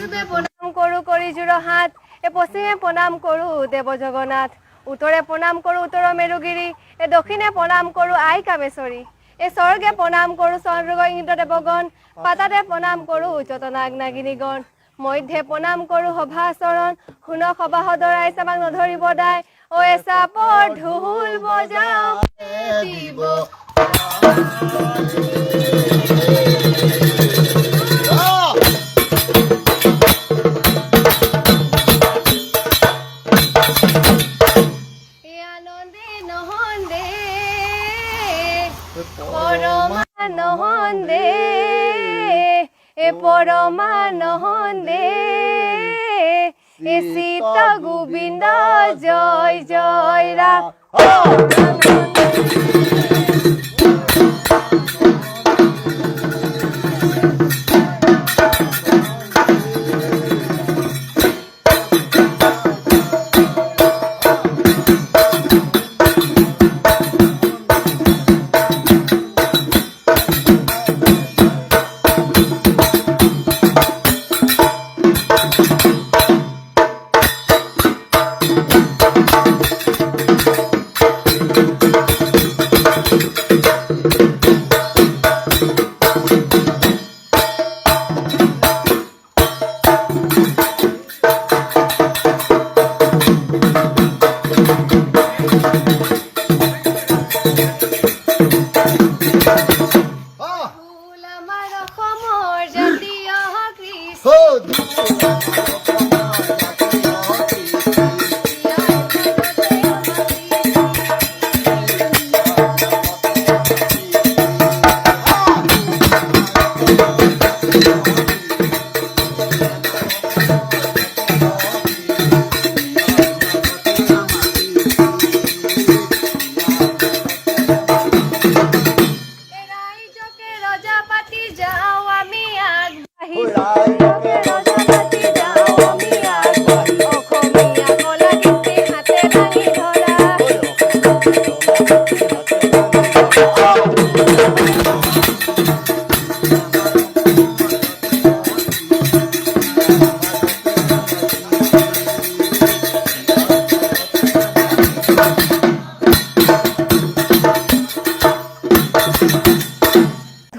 পূর্বে প্রণাম করু করি জুড়হাত এ পশ্চিমে প্রণাম করু দেব জগন্নাথ উত্তরে প্রণাম করু উত্তর মেরুগিরি এ দক্ষিণে প্রণাম করু আই কামেশ্বরী এ স্বর্গে প্রণাম করু স্বর্গ ইন্দ্র দেবগণ পাতাতে প্রণাম করু উচ্চতনাগ নাগিনীগণ মধ্যে প্রণাম করু সভাচরণ শুন সভা সদৰাই চামাক নধৰিব দাই ও এচাপৰ ঢোল বজাও দিব নহন্দে এ পরমানন্দে এ সীতা গোবিন্দ জয় জয় রাম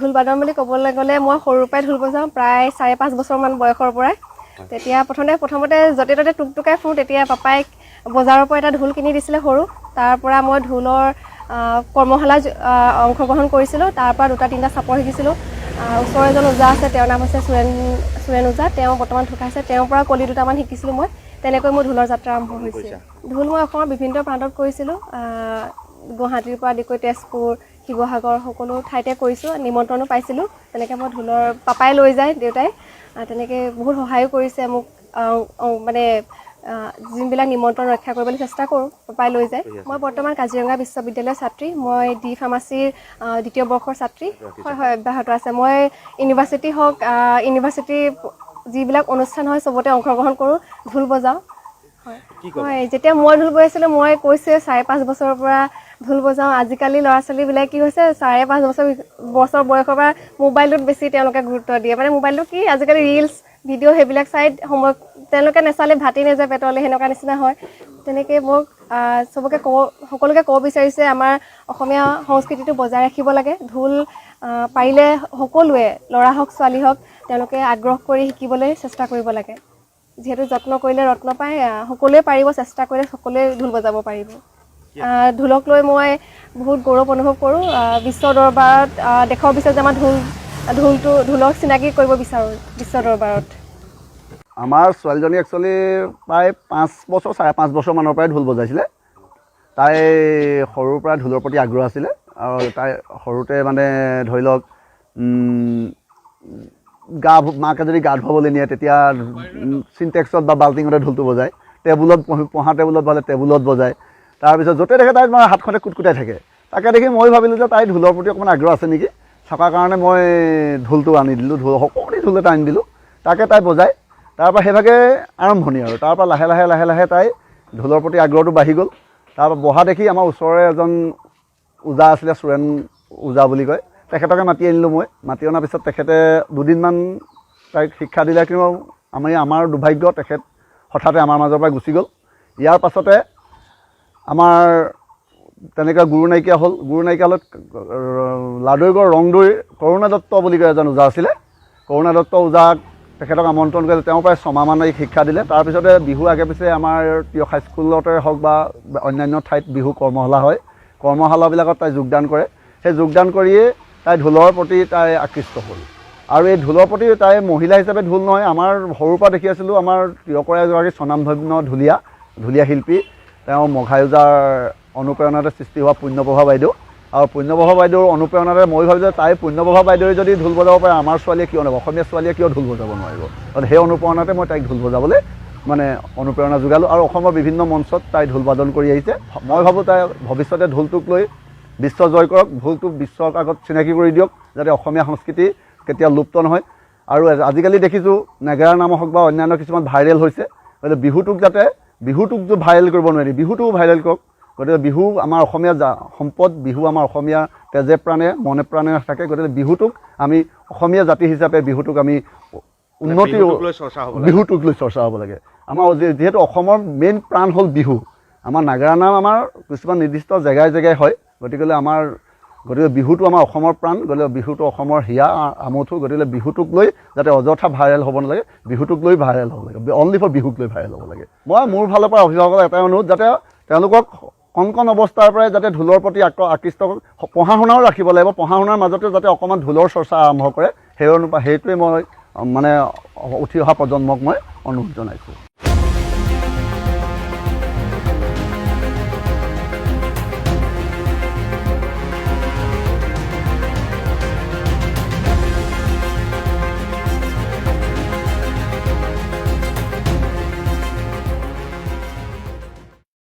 ঢোল বাদন বুলি ক'বলৈ গ'লে মই সৰুৰ পৰাই ঢোল বজাওঁ প্ৰায় 4-5 বছৰমান বয়সৰ পৰাই তেতিয়া প্ৰথমতে য'তে ত'তে টুকটুকাই ফুৰোঁ তেতিয়া পাপাই বজাৰৰ পৰা এটা ঢোল কিনি দিছিলে সৰু তাৰ পৰা মই ঢোলৰ কৰ্মশালাত অংশগ্ৰহণ কৰিছিলোঁ তাৰ পৰা 2-3টা চাপৰ শিকিছিলোঁ ওচৰৰ এজন ওজা আছে তেওঁৰ নাম হৈছে সুৰেণ ওজা তেওঁ বৰ্তমান ঢুকাইছে তেওঁৰ পৰা কলি 2টামান শিকিছিলোঁ মই তেনেকৈ মোৰ ঢোলৰ যাত্ৰা আৰম্ভ হৈছিল ঢোল মই অসমৰ বিভিন্ন প্ৰান্তত কৰিছিলোঁ গুৱাহাটীৰ পৰা আদি কৰি তেজপুৰ শিৱসাগৰ সকলো ঠাইতে কৰিছোঁ নিমন্ত্ৰণো পাইছিলোঁ তেনেকৈ মই ঢোলৰ পাপাই লৈ যায় দেউতাই তেনেকৈ বহুত সহায়ো কৰিছে মোক মানে যোনবিলাক নিমন্ত্ৰণ ৰক্ষা কৰিবলৈ চেষ্টা কৰোঁ পাপাই লৈ যায় মই বৰ্তমান কাজিৰঙা বিশ্ববিদ্যালয়ৰ ছাত্ৰী মই ডি ফাৰ্মাচীৰ 2য় বৰ্ষৰ ছাত্ৰী হয় অব্যাহত আছে মই ইউনিভাৰ্চিটি হওক ইউনিভাৰ্চিটিৰ যিবিলাক অনুষ্ঠান হয় চবতে অংশগ্ৰহণ কৰোঁ ঢোল বজাওঁ হয় যেতিয়া মই ঢোল বজাইছিলোঁ মই কৈছোঁ 4-5 বছৰৰ পৰা ঢোল বজাওঁ আজিকালি ল'ৰা ছোৱালীবিলাক কি হৈছে 4-5 বছৰ বয়সৰ পৰা মোবাইলটোত বেছি তেওঁলোকে গুৰুত্ব দিয়ে মানে মোবাইলটো কি আজিকালি ৰিলছ ভিডিঅ' সেইবিলাক চাই সময় তেওঁলোকে নেচালে ভাতি নাযায় পেটলৈ সেনেকুৱা নিচিনা হয় তেনেকৈ মোক চবকে সকলোকে ক'ব বিচাৰিছে আমাৰ অসমীয়া সংস্কৃতিটো বজাই ৰাখিব লাগে ঢোল পাৰিলে সকলোৱে ল'ৰা হওক ছোৱালী হওক তেওঁলোকে আগ্ৰহ কৰি শিকিবলৈ চেষ্টা কৰিব লাগে যিহেতু যত্ন কৰিলে ৰত্ন পায় সকলোৱে পাৰিব চেষ্টা কৰিলে সকলোৱে ঢোল বজাব পাৰিব ঢোলক লৈ মই বহুত গৌৰৱ অনুভৱ কৰোঁ বিশ্ব দৰবাৰত দেখাব বিচাৰোঁ যে আমাৰ ঢোলক চিনাকি কৰিব বিচাৰোঁ বিশ্ব দৰবাৰত আমাৰ ছোৱালীজনী একচুৱেলি প্ৰায় 5 বছৰ 4.5 বছৰমানৰ পৰাই ঢোল বজাইছিলে তাই সৰুৰ পৰা ঢোলৰ প্ৰতি আগ্ৰহ আছিলে আৰু তাই সৰুতে মানে ধৰি লওক মাকে যদি গা ধুৱাবলৈ নিয়ে তেতিয়া চিনটেক্সত বা বাল্টিঙতে ঢোলটো বজায় টেবুলত পঢ়া টেবুলত বজায় টেবুলত বজায় তাৰপিছত য'তে দেখে তাই মানে হাতখনে কুটকুটাই থাকে তাকে দেখি মই ভাবিলোঁ যে তাই ঢোলৰ প্ৰতি অকণমান আগ্ৰহ আছে নেকি থকাৰ কাৰণে মই ঢোলটো আনি দিলোঁ সকলো ঢোল এটা আনি দিলোঁ তাকে তাই বজায় তাৰপৰা সেইভাগে আৰম্ভণি আৰু তাৰপৰা লাহে লাহে তাই ঢোলৰ প্ৰতি আগ্ৰহটো বাঢ়ি গ'ল তাৰপৰা বহা দেখি আমাৰ ওচৰৰে এজন ওজা আছিলে সুৰেণ ওজা বুলি কয় তেখেতকে মাতি আনিলোঁ মই মাতি অনাৰ পিছত তেখেতে 2 দিনমান তাইক শিক্ষা দিলে কিন্তু আমাৰ দুৰ্ভাগ্য তেখেত হঠাতে আমাৰ মাজৰ পৰা গুচি গ'ল। ইয়াৰ পাছতে আমাৰ তেনেকৈ গুৰু নাইকিয়া হ'ল। গুৰু নাইকিয়া হ'লত লাডৈগড় ৰংদৈৰ কৰুণা দত্ত বুলি কয় এজন ওজা আছিলে। কৰুণা দত্ত ওজাক তেখেতক আমন্ত্ৰণ কৰিলে, তেওঁ প্ৰায় 6 মাহমান এই শিক্ষা দিলে। তাৰপিছতে বিহু আগে পিছে আমাৰ প্ৰিয় হাইস্কুলতে হওক বা অন্যান্য ঠাইত বিহু কৰ্মশালা হয়, কৰ্মশালাবিলাকত তাই যোগদান কৰে। সেই যোগদান কৰিয়ে তাই ঢোলৰ প্ৰতি তাই আকৃষ্ট হ'ল। আৰু এই ঢোলৰ প্ৰতি তাই মহিলা হিচাপে ঢোল নহয়, আমাৰ সৰুৰ পৰা দেখি আছিলোঁ আমাৰ তিৰকৰা এগৰাকী স্বনামধন্য ঢুলীয়া শিল্পী, তেওঁ মঘাই ওজাৰ অনুপ্ৰেৰণাতে সৃষ্টি হোৱা পুণ্যপ্ৰভা বাইদেউ। আৰু পুণ্যপ্ৰভা বাইদেউৰ অনুপ্ৰেৰণাতে মই ভাবিছোঁ যে তাই পুণ্যপ্ৰভা বাইদেৱে যদি ঢোল বজাব পাৰে, আমাৰ ছোৱালীয়ে কিয় নোৱাৰিব, অসমীয়া ছোৱালীয়ে কিয় ঢোল বজাব নোৱাৰিব। সেই অনুপ্ৰেৰণাতে মই তাইক ঢোল বজাবলৈ মানে অনুপ্ৰেৰণা যোগালোঁ। আৰু অসমৰ বিভিন্ন মঞ্চত তাই ঢোল বাদন কৰি আহিছে। মই ভাবোঁ তাই ভৱিষ্যতে ঢোলটোক লৈ বিশ্ব জয় কৰক, ঢোলটোক বিশ্বৰ আগত চিনাকি কৰি দিয়ক, যাতে অসমীয়া সংস্কৃতি কেতিয়াও লুপ্ত নহয়। আৰু আজিকালি দেখিছোঁ নেগেৰাৰ নাম হওক বা অন্যান্য কিছুমান ভাইৰেল হৈছে, গতিকে বিহুটোক ভাইৰেল কৰিব নোৱাৰি, বিহুটোও ভাইৰেল কৰক। গতিকে বিহু আমাৰ অসমীয়া সম্পদ, বিহু আমাৰ অসমীয়া তেজে প্ৰাণে মনে প্ৰাণে থাকে। গতিকে বিহুটোক আমি অসমীয়া জাতি হিচাপে বিহুটোক আমি উন্নতি, বিহুটোক লৈ চৰ্চা হ'ব লাগে। আমাৰ যিহেতু অসমৰ মেইন প্ৰাণ হ'ল বিহু। আমাৰ নাগাৰা নাম আমাৰ কিছুমান নিৰ্দিষ্ট জেগাই জেগাই হয়, গতিকে বিহুটো আমাৰ অসমৰ প্ৰাণ, গতিকে বিহুটো অসমৰ হিয়া আমঠু। গতিকে বিহুটোক লৈ যাতে অযথা ভাইৰেল হ'ব নালাগে, বিহুটোক লৈ ভাইৰেল হ'ব লাগে, অনলি ফৰ বিহুক লৈ ভাইৰেল হ'ব লাগে। মই মোৰ ফালৰ পৰা অভিভাৱকক এটাই অনুৰোধ, যাতে তেওঁলোকক কণ অৱস্থাৰ পৰাই যাতে ঢোলৰ প্ৰতি আকৃষ্ট, পঢ়া শুনাও ৰাখিব লাগিব, পঢ়া শুনাৰ মাজতে যাতে অকণমান ঢোলৰ চৰ্চা আৰম্ভ কৰে। সেইটোৱে মই মানে উঠি অহা প্ৰজন্মক মই অনুৰোধ জনাইছোঁ।